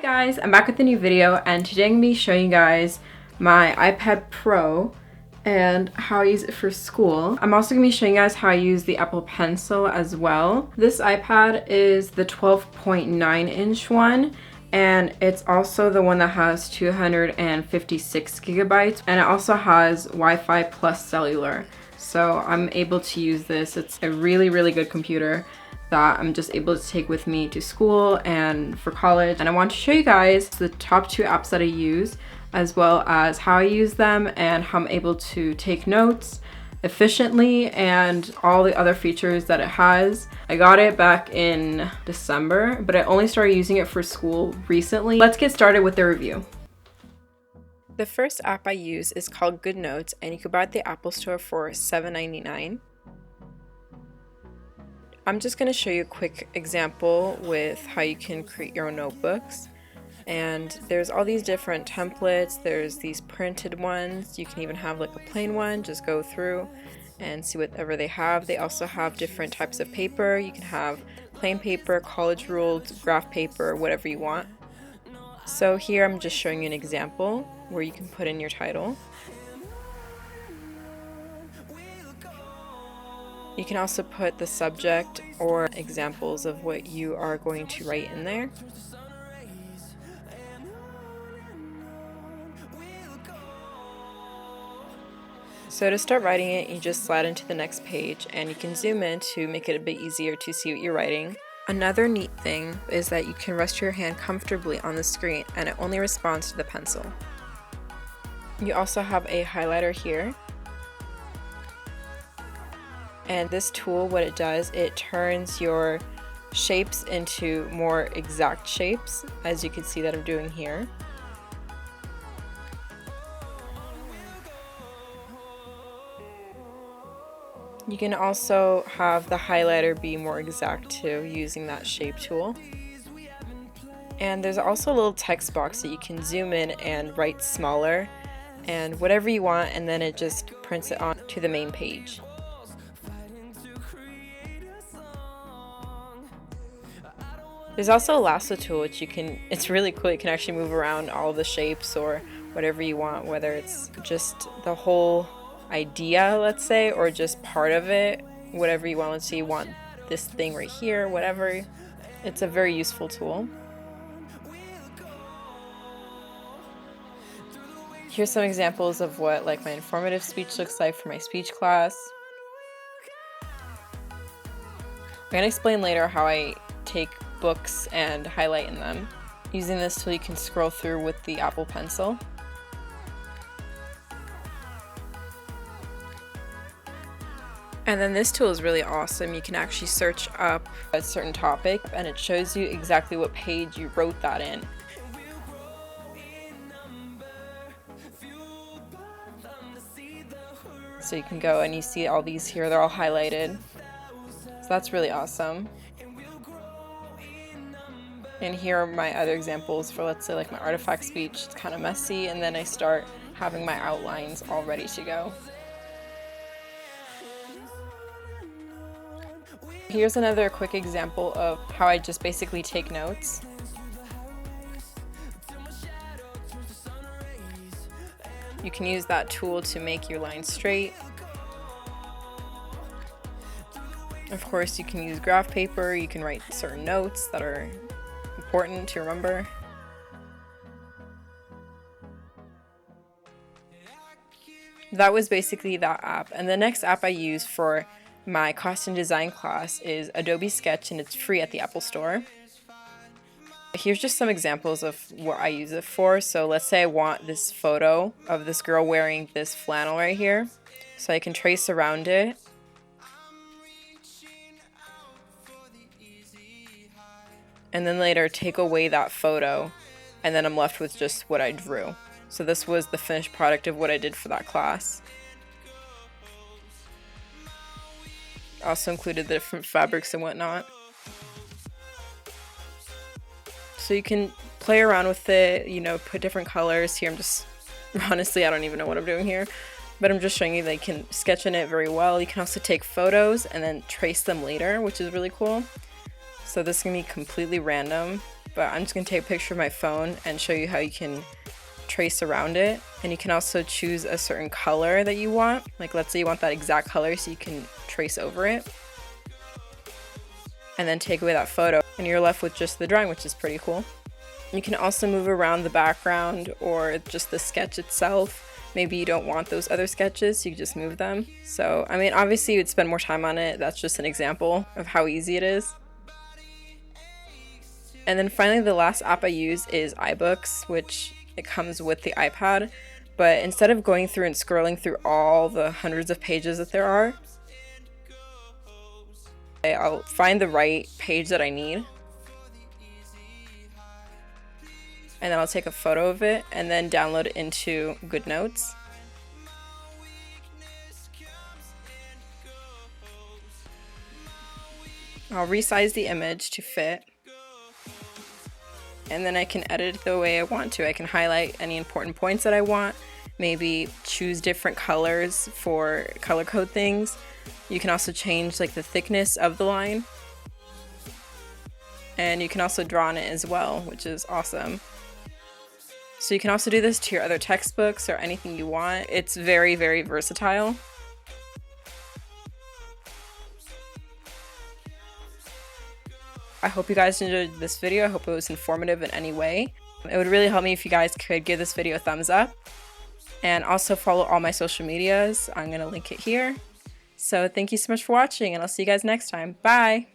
guys, I'm back with a new video, and today I'm going to be showing you guys my iPad Pro and how I use it for school. I'm also going to be showing you guys how I use the Apple Pencil as well. This iPad is the 12.9 inch one, and it's also the one that has 256 gigabytes, and it also has Wi-Fi plus cellular. So I'm able to use this. It's a really good computer that I'm just able to take with me to school and for college. And I want to show you guys the top 2 apps that I use, as well as how I use them and how I'm able to take notes efficiently and all the other features that it has. I got it back in December, but I only started using it for school recently. Let's get started with the review. The first app I use is called Good Notes, and you can buy it at the Apple Store for $7.99. I'm just going to show you a quick example with how you can create your own notebooks. And there's all these different templates. There's these printed ones. You can even have like a plain one. Just go through and see whatever they have. They also have different types of paper. You can have plain paper, college ruled, graph paper, whatever you want. So here I'm just showing you an example where you can put in your title. You can also put the subject or examples of what you are going to write in there. So to start writing it, you just slide into the next page, and you can zoom in to make it a bit easier to see what you're writing. Another neat thing is that you can rest your hand comfortably on the screen, and it only responds to the pencil. You also have a highlighter here. And this tool, what it does, it turns your shapes into more exact shapes, as you can see that I'm doing here. You can also have the highlighter be more exact too, using that shape tool. And there's also a little text box that you can zoom in and write smaller and whatever you want, and then it just prints it on to the main page. There's also a lasso tool, which it's really cool. You can actually move around all the shapes or whatever you want, whether it's just the whole idea, let's say, or just part of it, whatever you want. Let's say you want this thing right here, whatever. It's a very useful tool. Here's some examples of what like my informative speech looks like for my speech class. I'm going to explain later how I take books and highlight in them. Using this tool, you can scroll through with the Apple Pencil. And then this tool is really awesome. You can actually search up a certain topic, and it shows you exactly what page you wrote that in. So you can go and you see all these here, they're all highlighted. So that's really awesome. And here are my other examples for, let's say, like my artifact speech. It's kind of messy, and then I start having my outlines all ready to go. Here's another quick example of how I just basically take notes. You can use that tool to make your lines straight. Of course, you can use graph paper. You can write certain notes that are important to remember. That was basically that app. And the next app I use for my costume design class is Adobe Sketch, and it's free at the Apple Store. Here's just some examples of what I use it for. So let's say I want this photo of this girl wearing this flannel right here. So I can trace around it. And then later take away that photo, and then I'm left with just what I drew. So this was the finished product of what I did for that class. Also included the different fabrics and whatnot. So you can play around with it, you know, put different colors. Here I'm just, honestly, I don't even know what I'm doing here, but I'm just showing you that you can sketch in it very well. You can also take photos and then trace them later, which is really cool. So this is going to be completely random. but I'm just going to take a picture of my phone and show you how you can trace around it. And you can also choose a certain color that you want. Like let's say you want that exact color so you can trace over it. And then take away that photo and you're left with just the drawing, which is pretty cool. You can also move around the background or just the sketch itself. Maybe you don't want those other sketches, so you can just move them. So, I mean, obviously you would spend more time on it. That's just an example of how easy it is. And then finally, the last app I use is iBooks, which it comes with the iPad. But instead of going through and scrolling through all the hundreds of pages that there are, I'll find the right page that I need. And then I'll take a photo of it and then download it into GoodNotes. I'll resize the image to fit. And then I can edit it the way I want to. I can highlight any important points that I want, maybe choose different colors for color code things. You can also change like the thickness of the line. And you can also draw on it as well, which is awesome. So you can also do this to your other textbooks or anything you want. It's very, very versatile. I hope you guys enjoyed this video. I hope it was informative in any way. It would really help me if you guys could give this video a thumbs up. And also follow all my social medias. I'm going to link it here. So thank you so much for watching, and I'll see you guys next time. Bye!